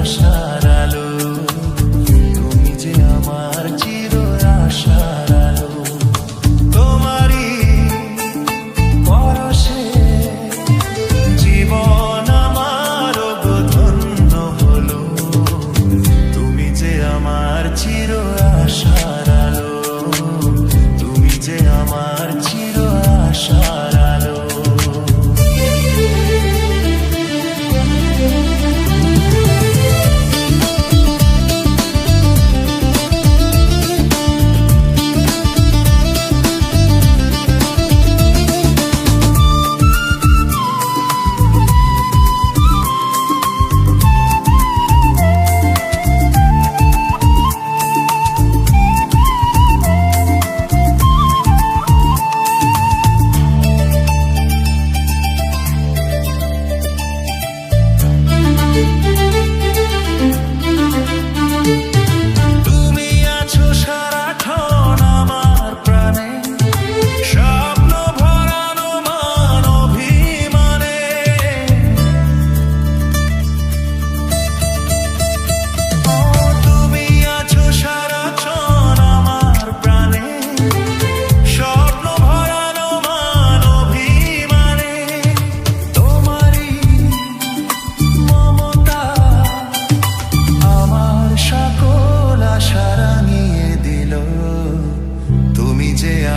আশার আলো, তুমি যে আমার চির আশার আলো। তোমারই পরশে জীবন আমার ধন্য হলো, তুমি যে আমার চির আশার আলো, তুমি যে আমার চির আশার আলো।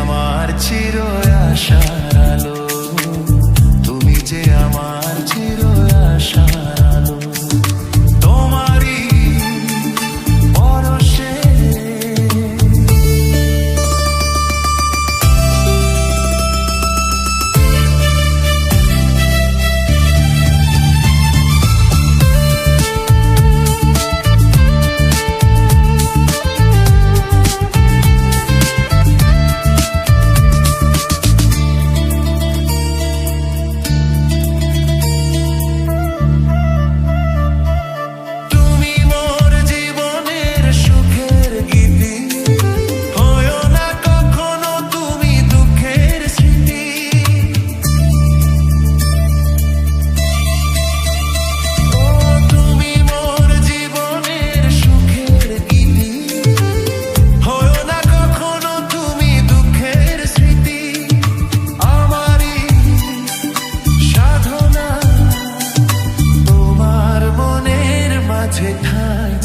আমার চির আশার আলো, তুমি যে আমার চির আশার আলো। তোমারই পরশে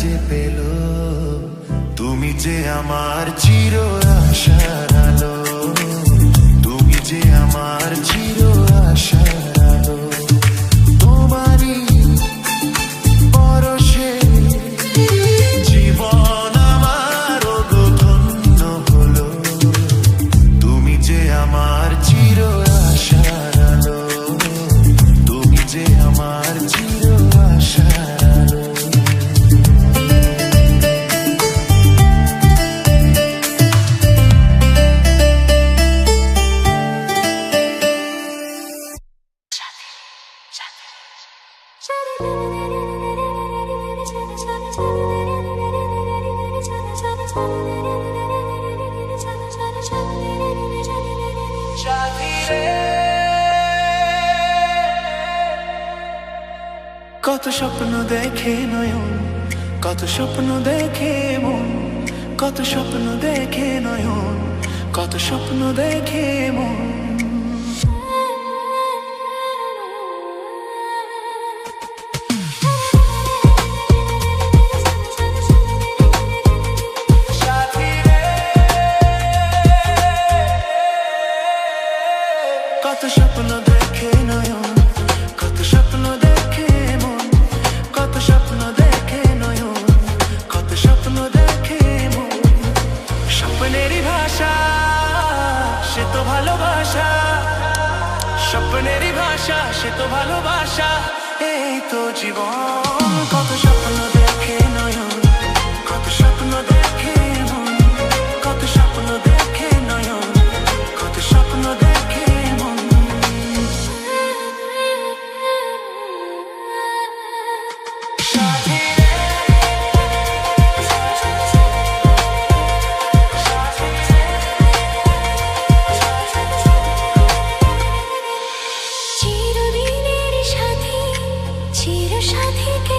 যে পেল, তুমি যে আমার চির আশার আলো, তুমি যে আমার চির আশার আলো। তোমারই পরশে জীবন আমার ধন্য হলো, তুমি যে আমার চির আশার আলো, তুমি যে আমার চির আশার আলো। কত স্বপ্ন দেখে নয়ন, কত স্বপ্ন দেখে মন, কত স্বপ্ন দেখে নয়ন, কত স্বপ্ন দেখে মন। কত স্বপ্ন দেখে নয়ন, কত স্বপ্ন দেখে মন, কত স্বপ্ন দেখে নয়ন, কত স্বপ্ন দেখে মন। স্বপ্নেরই ভাষা সে তো ভালোবাসা, স্বপ্নেরই ভাষা সে তো ভালোবাসা, এই তো জীবন। কত স্বপ্ন দেখে নয়ন, কত স্বপ্ন দেখে মন, কত স্বপ্ন দেখে নয়ন, কত স্বপ্ন দেখে মন। চিরদিনের সাথী, চির সাথীকে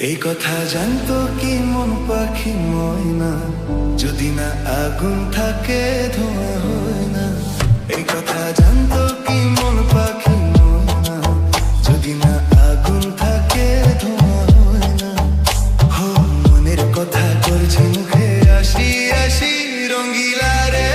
এই কথা জানতো কি মন পাখি ময়না, যদি না আগুন থাকে ধোঁয়া হয় না। এই কথা জানতো কি মন পাখি ময়না, যদি না আগুন থাকে ধোঁয়া হয় না। হো মনের কথা করছি মুখে আসি আসি রঙ্গিলা রে।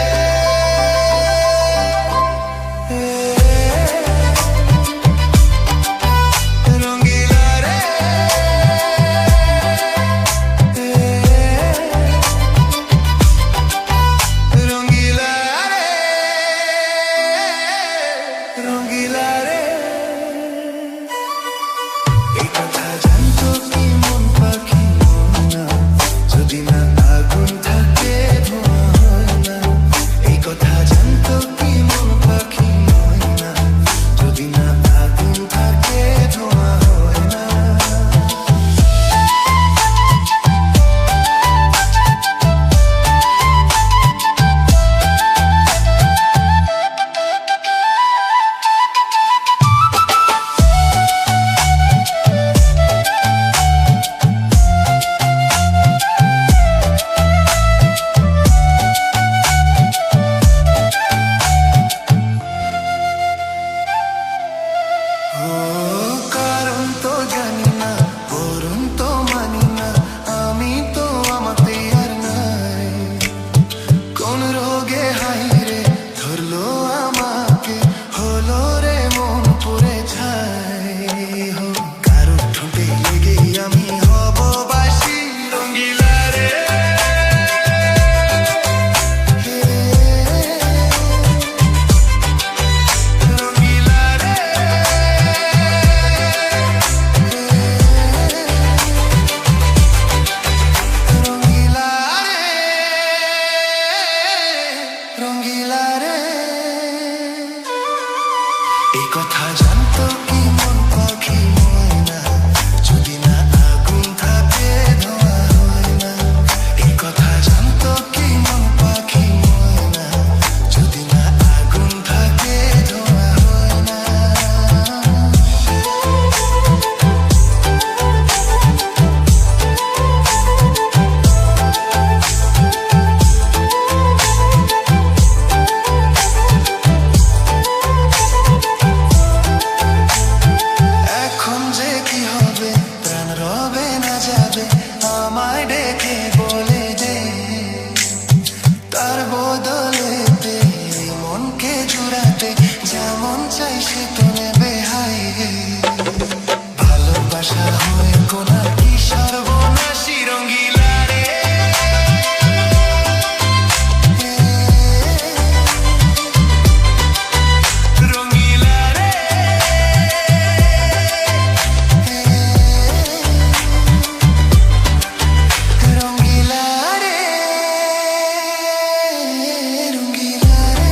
এই কথা জানতো কি মন পাখি ময়না, যদি না আগুন থাকে ধোঁয়া হয় না। এই কথা জানতো কি মন পাখি ময়না, যদি না আগুন থাকে ধোঁয়া হয় না। আমায় ডেকে বলে দে, তার বদলেতে মনকে জুড়াতে যেমন চাই সে তো নেবে। হাই ভালোবাসা হয়ে কোনা কি সর্বনাশী রঙ্গিলা রে। রঙ্গিলা রে রঙ্গিলা রে।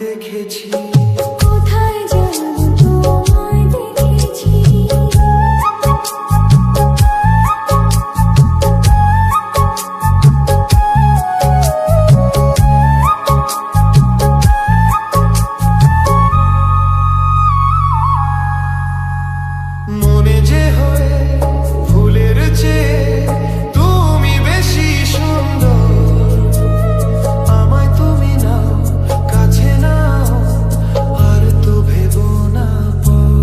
দেখেছি। কোথায় যাব তোমায় দেখেছি। মনে যে হয়ে ফুলের চেয়ে তুমি বেশি সুন্দর। আমায় তুমি নাও, কাছে নাও, আর তো ভেবো না পর।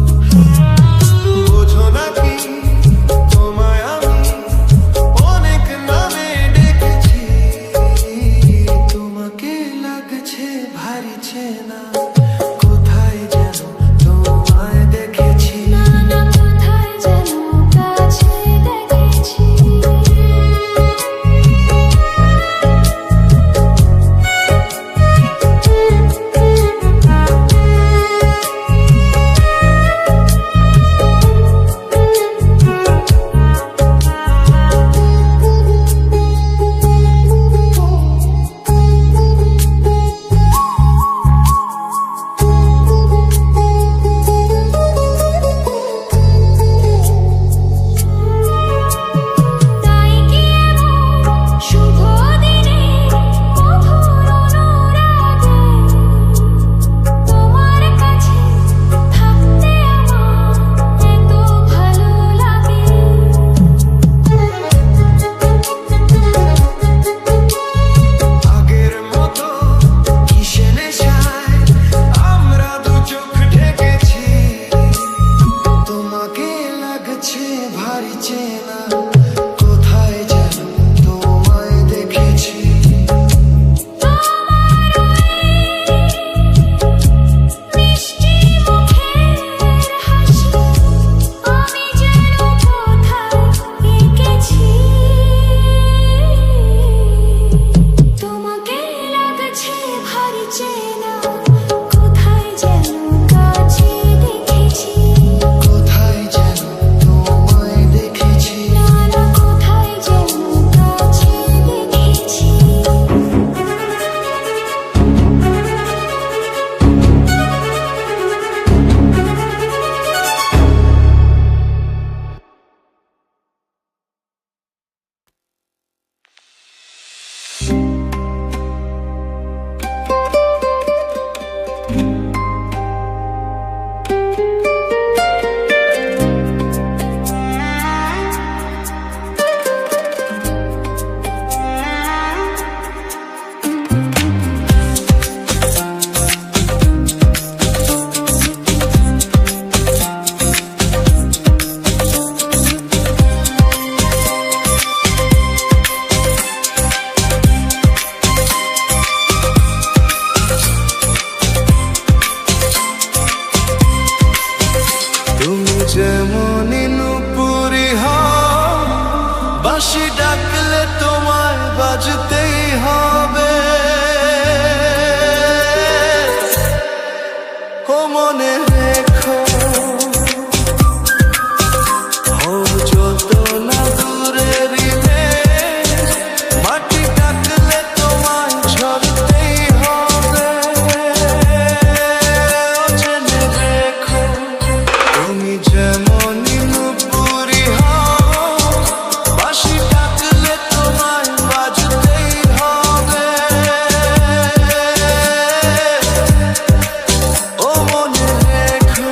বোঝো নাকি তোমায় আমি অনেক নামে ডেকেছি। তোমাকে লাগছে ভারী চেনা, কোথায় যেন তোমায় দেখেছি। না না কোথায় যেন কাছে দেখেছি। তাই কি এমন শুভ দিনে মধুর অনুরাগে তোমার কাছে থাকতে আমার এত ভালো লাগে। আগের মতো কিসে নেশায় আমরা দু চোখ ঢেকেছি। তোমাকে লাগছে ভারী চেনা, কোথায় যেন তোমায় দেখেছি। মিষ্টি মুখের হাসি আমি যেন কোথায় এঁকেছি। তোমাকে লাগছে ভারী চেনা, কোথায় যেন কাছে দেখেছি। কোথায় যেন তোমায় দেখেছি। না না কোথায় যেন কাছে দেখেছি। তুমি যেমন নুপুরি হও, বাঁশি ডাকলে তোমায় বাজতেই হবে। ও মনে রেখো, হও যত না দূরের মাটি ডাকলে তোমায় ঝরতেই হবে। ও জেনে রেখো, তুমি যেমন নুপুরি হও, বাঁশি ডাকলে তোমায় বাজতেই হবে। ও মনে রেখো,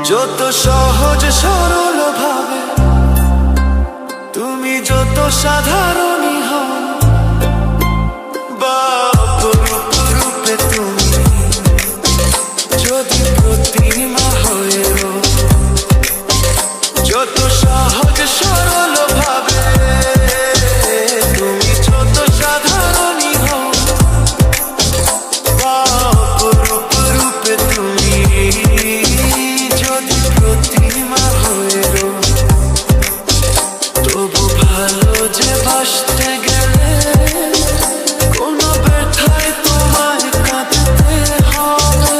যত সহজ সরল ভাবে তুমি যত সাধারণই হও বা অপরূপ রূপে তুমি যদি প্রতিমা হয়ে রো, যত সহজ সরল ভাবে তুমি যত সাধারণই হও বা অপরূপ রূপে তুমি যদি প্রতিমা হয়ে রো, তবু ভালো যে বাসতে গেলে কোনো ব্যথায় তোমায় কাঁদতে হবে।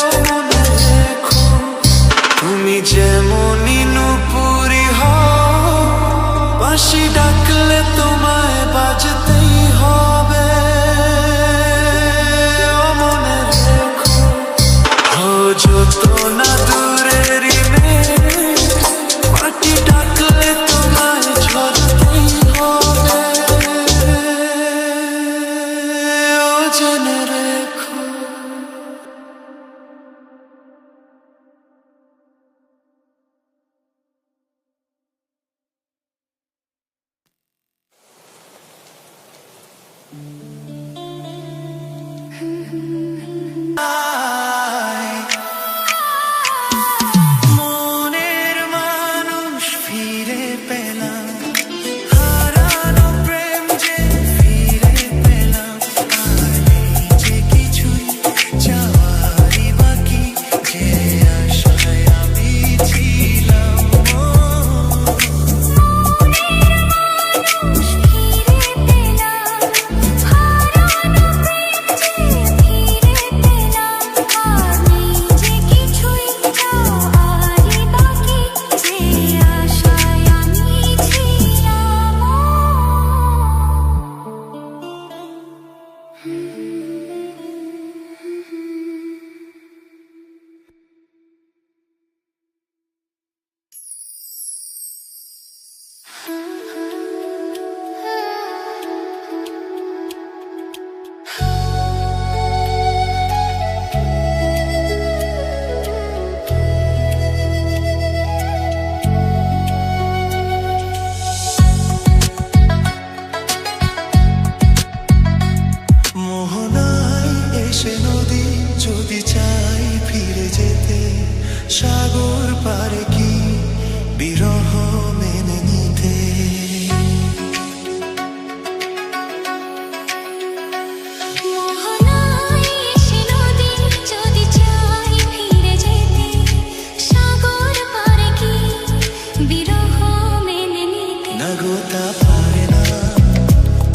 ও মনে রেখো তুমি যেমনই নুপুরি হও, বাঁশি ডাকলে তোমায় বাজতেই হবে। ও মনে রেখো যত না দূরেরই মেয়ে, মাটি ডাকলে তোমায় ঝরতেই হবে। ও জেনে রেখো মনের মানুষ ফিরে পেলাম, হারানো প্রেম যে ফিরে পেলাম। আর নেই যে কিছুই চাওয়ারই বাকি, যে আশায় আমি ছিলাম। মোহনায় এসে নদী যদি চাই ফিরে যেতে, সাগর পারে কি বিরহ মেনে নিতে। নাগোতা পারে না,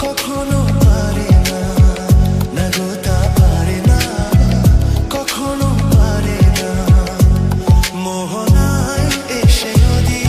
কখনো পারে না, নাগোতা পারে না, কখনো পারে না। মোহনায় এসে নদী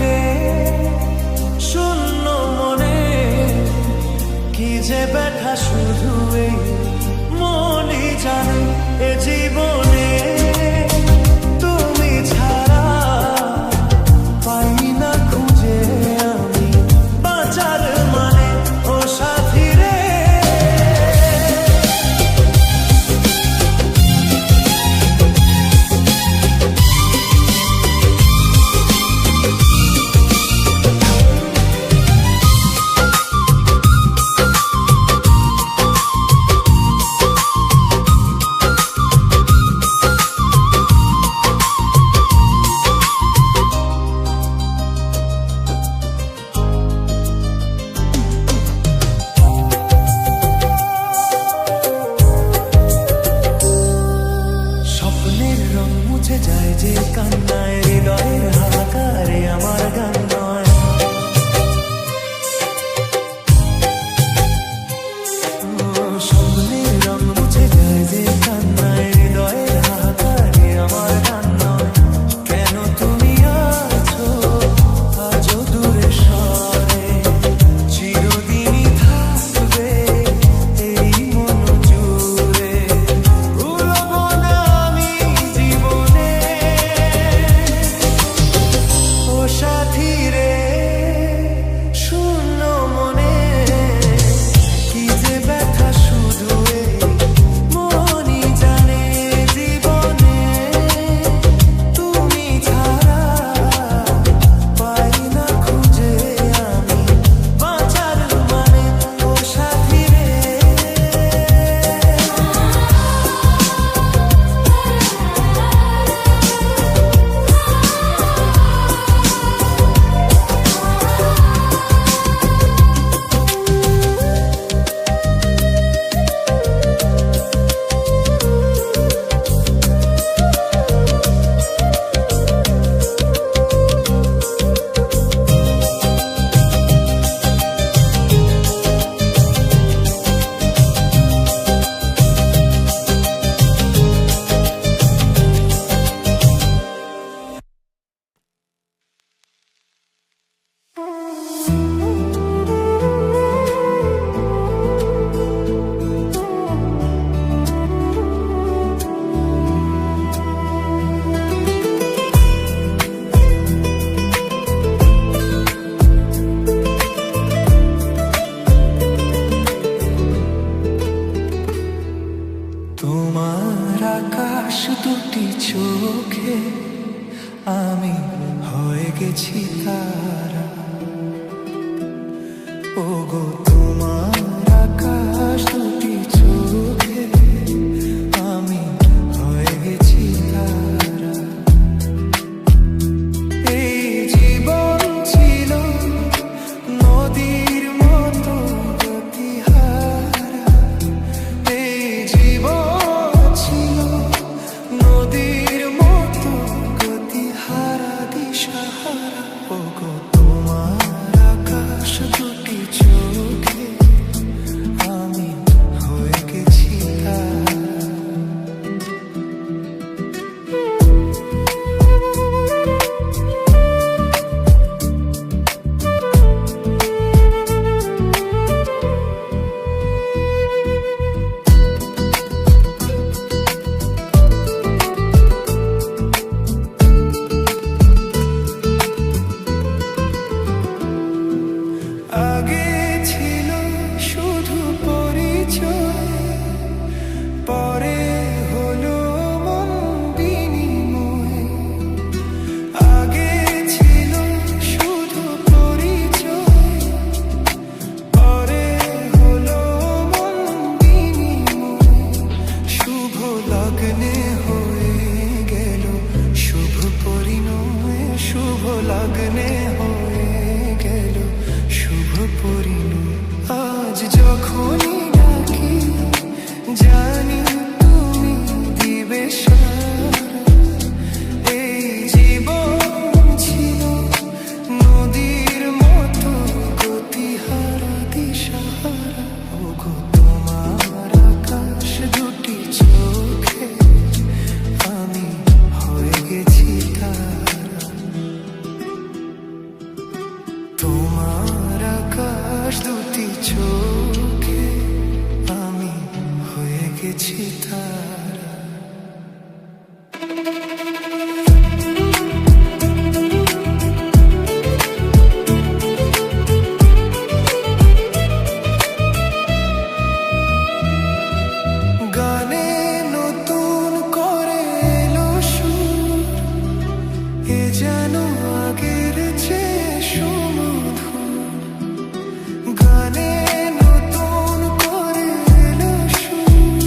রে শূন্য মনে কি যে ব্যথা শুধু এই মনই জানে এ জীবনে তুমি ছাড়া পাই না খুঁজে আমি বাঁচার মানে ও সাথী রে স্বপ্নের রং মুছে যায় যে কান্নায় হৃদয়ের হাহাকারে আমার গান নয় স্বপ্নের রং মুছে যায় যে কান্নায় হৃদয়ের হাহাকারে আমার গান নয় কেন তুমি আছো আজও দূরে সরে চিরদিনই থাকবে এই মন জুড়ে ভুলবো না আমি জীবনে ও সাথী রে শূন্য মনে কি যে ব্যথা শুধু এই মনই জানে জীবনে তুমি ছাড়া পাই না খুঁজে আমি বাঁচার মানে ও সাথী রে তোমার আকাশ দুটি চোখে আমি হয়ে গেছি তারা ওগো তোমার আকাশ দুটি চোখে আমি হয়ে গেছি তারা এই জীবন ছিল নদীর মতো গতিহারা এই জীবন ছিল নদীর মতো গতিহারা দিশাহারা ওগো তোমার আকাশ দুটি চোখে আমি হয়ে গেছি তারা আগে ছিল শুধু পরিচয় পরে হলো মন বিনিময় আগে ছিল শুধু পরিচয় পরে হলো মন বিনিময় শুভ লগ্নে হয়ে গেল শুভ পরিণয় শুভ লগ্নে হয়ে গেল শুভ পরিণয় আজ যখনই ডাকি জানি তুমি দিবে সারা এই জীবন ছিল নদীর মতো গতিহারা দিশাহারা ওগো তোমার আকাশ দুটি চোখে আমি হয়ে গেছি তারা চোখে আমি হয়ে গেছি তারা। গানে নতুন করে এলো সুর, এ যেন আগের চেয়ে সুমধুর। গানে নতুন করে এলো সুর,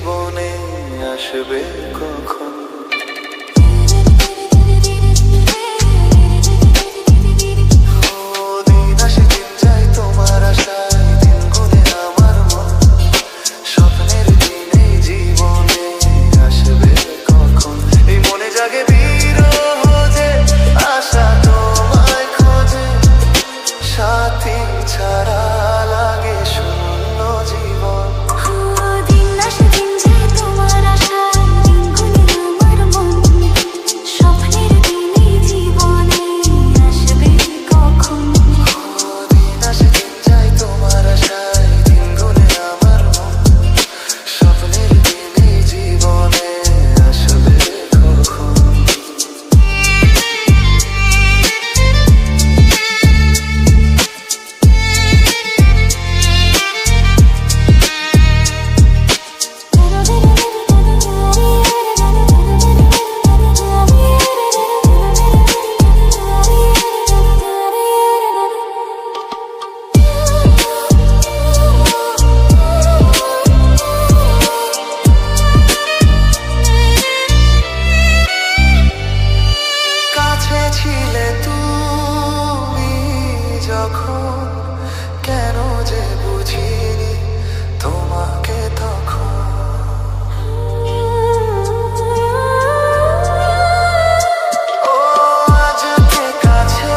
জীবনে আসবে কখন? দিন আসে দিন যায় তোমার আশায়, দিন গুনে আমার মন। স্বপ্নের দিন এই জীবনে আসবে কখন? এই মনে জাগে বিরহ যে আশা তোমায় খোঁজে, সাথী ছাড়া লাগে শূন্য জীবন। দিন আসে দিন যায় তোমার আশায়, দিন গুনে আমার মন। স্বপ্নের দিন এই জীবনে আসবে কখন? দিন আসে দিন যায় তোমার আশায়, দিন গুনে আমার মন। স্বপ্নের দিন এই জীবনে আসবে কখন? কাছে ছিলে তুমি যখন, কেন যে বুঝিনি তোমাকে তখন। ও আজকে কাছে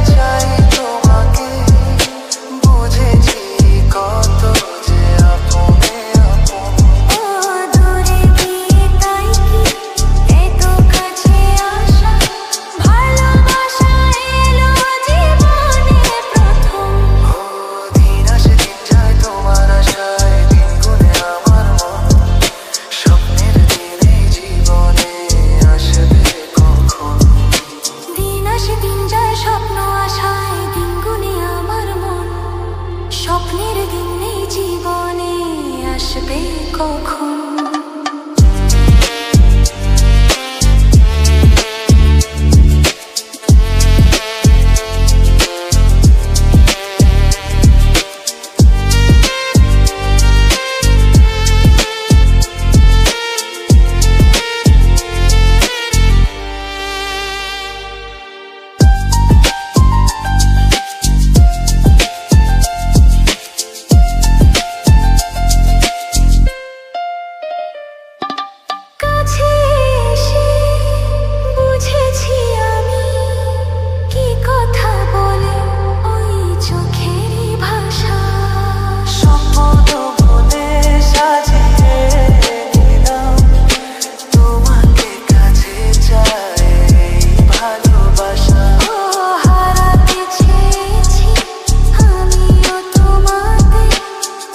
চাই তোমাকে, বুঝেছি কত যে আপনে আপন। দূরে গিয়ে তাই কি এত কাছে আসা? ভালোবাসা এলো জীবনে প্রথম। দিন আসে দিন যায় তোমার আশায়, দিন গুনে আমার মন। স্বপ্নের দিন এই জীবনে আসবে কখন? দিন আসে দিন যায় স্বপ্ন আশায়, দিন গুনে আমার মন। স্বপ্নের দিন এই জীবনে আসবে কখন? কাছে এসে বুঝেছি আমি কি কথা বলে ওই চোখেরই ভাষা। স্বপ্ন বলে সাজিয়ে নিলাম, তোমাকে কাছে চাই ভালোবাসা। ও হারাতে চেয়েছি আমিও তোমাকে,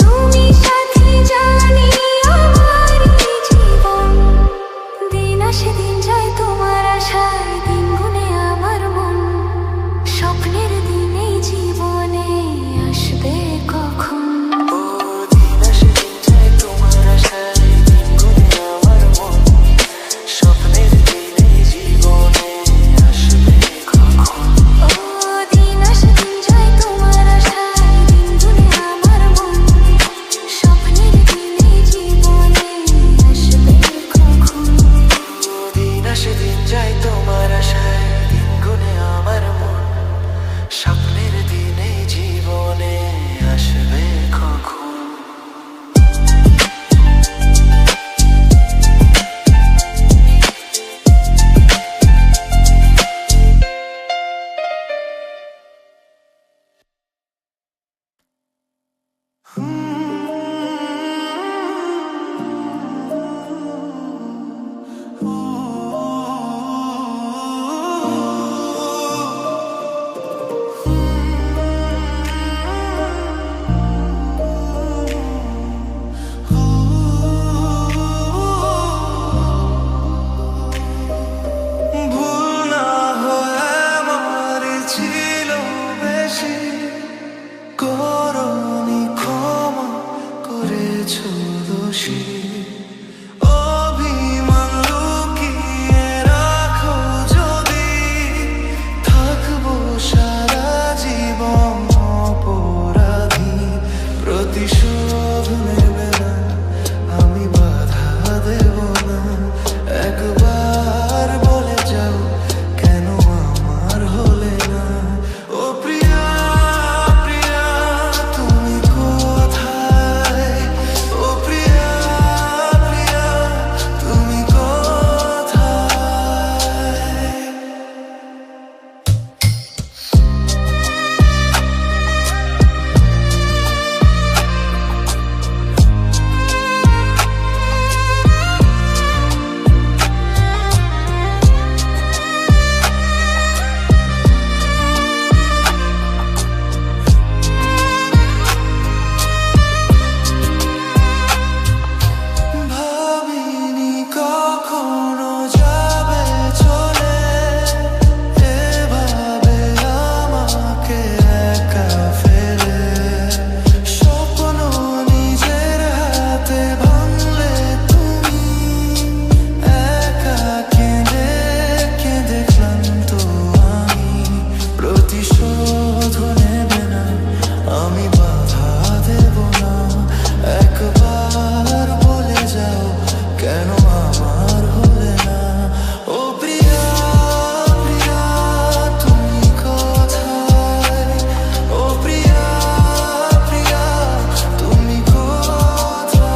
তুমি সাথী জানি আমার জীবন। দিন আসে দিন যায় তোমার আশায়, দিন গুনে আমার মন। স্বপ্নের দিন এই জীবনে আসবে কখন? ও দিন আসে দিন যায় তোমার আশায়, দিন গুনে আমার মন। স্বপ্নের দিন এই জীবনে আসবে কখন? ও দিন আসে দিন যায় তোমার আশায়, দিন গুনে আমার মন। স্বপ্নের দিন এই জীবনে আসবে কখন? দিন আসে দিন যায় তোমার আশায়, দিন গুনে আমার মন। স্বপ্নের দিন এই জীবনে আসবে কখন? ভুল না হয়ে আমার ছিল বেশি, করনি ক্ষমা করেছো দোষী। অভিমান লুকিয়ে রাখো যদি, থাকবো সারা জীবন অপরাধী। প্রতিশোধ নেবে না আমি আমি বাধা দেব না। একবার বলে যাও কেন আমার হলে না। ও প্রিয়া প্রিয়া তুমি কোথায়? ও প্রিয়া প্রিয়া তুমি কোথায়?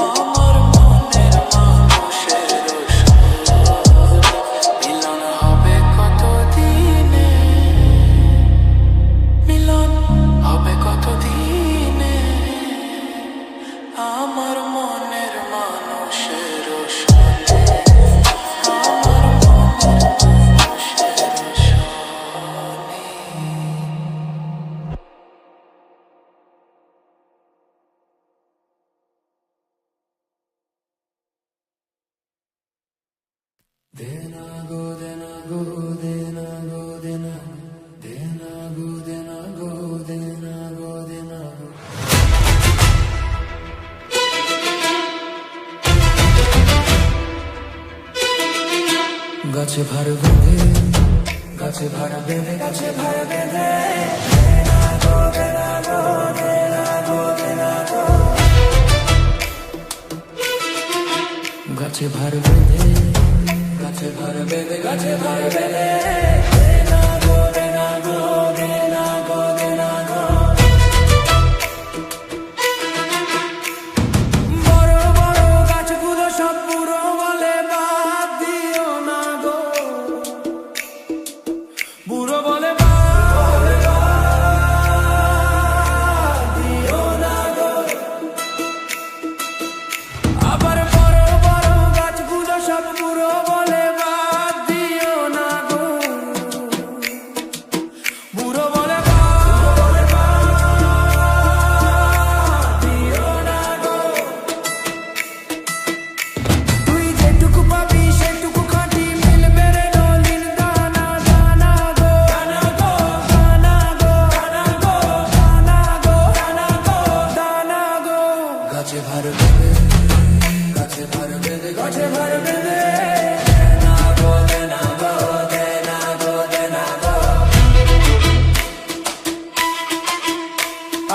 আমার মনের মানুষের সনে মিলন হবে কত দিনে, মিলন হবে কত দিনে আমার মনের মানুষের সনে, আমার মনের মানুষের সনে। Dena go, dena go, dena go, dena go, dena go, dena go, dena go. গাছে ভার বেঁধে, গাছে ভার বেঁধে, গাছে ভার বেঁধে দেনা গো, দেনা গো, দেনা গো, দেনা গো। গাছে ভার বেঁধে, গাছে ভার বেঁধে, গাছে ভার বেঁধে দেনা গো, দেনা গো, দেনা গো, দেনা গো। বড় বড় গাছগুলো সব পুরো বলে বাদ দিও না গো, বুড়ো বলে বাদ দিও না গো। আবার বড় বড় গাছগুলো সব পুরো বলে বাদ দিও না গো, বুড়ো বলে বাদ দিও না গো। তুই যেটুকু পাবি সেটুকু খাঁটি মিলবে রে নলিন দানা, দানা গো, দানা গো, দানা গো, দানা গো, দানা গো, দানা গো, দানা গো। গাছে ভার বেঁধে, গাছে ভার বেঁধে, গাছে ভার বেঁধে দেনা গো, দেনা গো, দেনা গো, দেনা গো।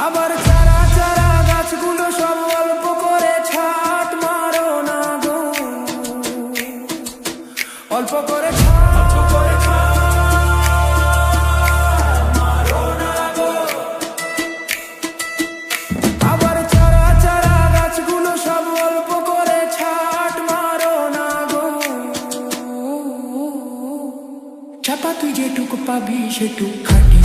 আবার চারা চারা গাছগুলো সব অল্প করে ছাট মারো না গো, অল্প করে ছাট মারো না গো। আবার চারা চারা গাছগুলো সব অল্প করে ছাট মারো না গো। চাপা তুই যেটুকু পাবি সেটুকু খাটি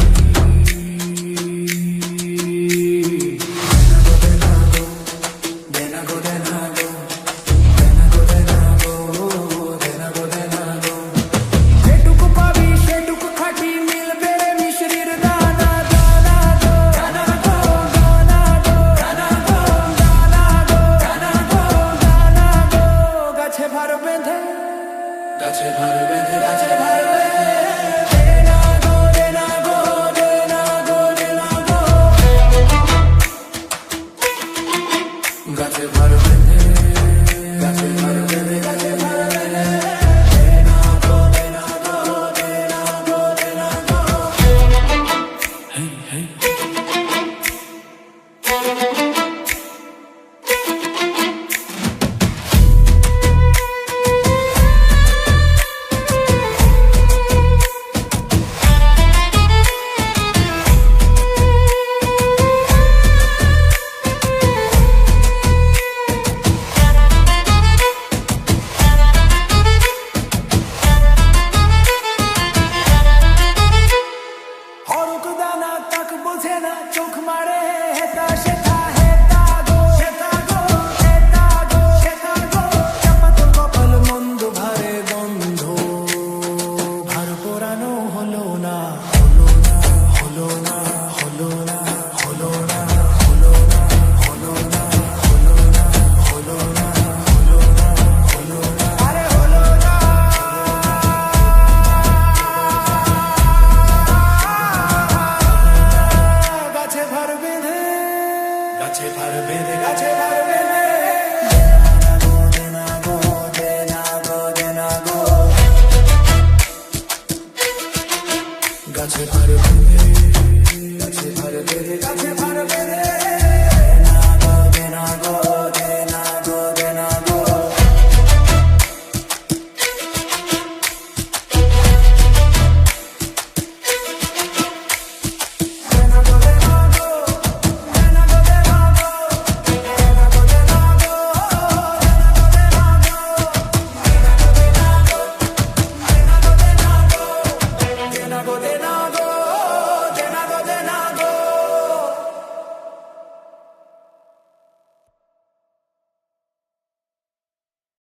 দেনা গো, দেনা গো, দেনা গো, দেনা গো, দেনা গো, দেনা গো। যেটুকু পাবি সেটুকু খাটি মিলবে রে মিশ্রির দানা, দানা গো, দানা গো, দানা গো, দানা গো, দানা গো, দানা গো, দানা গো। গাছে ভার বেঁধে, গাছে ভার বেঁধে, গাছে ভার বেঁধে দেনা গো, দেনা গো, দেনা গো, দেনা গো। গাছে ভার বেঁধে, গাছে ভার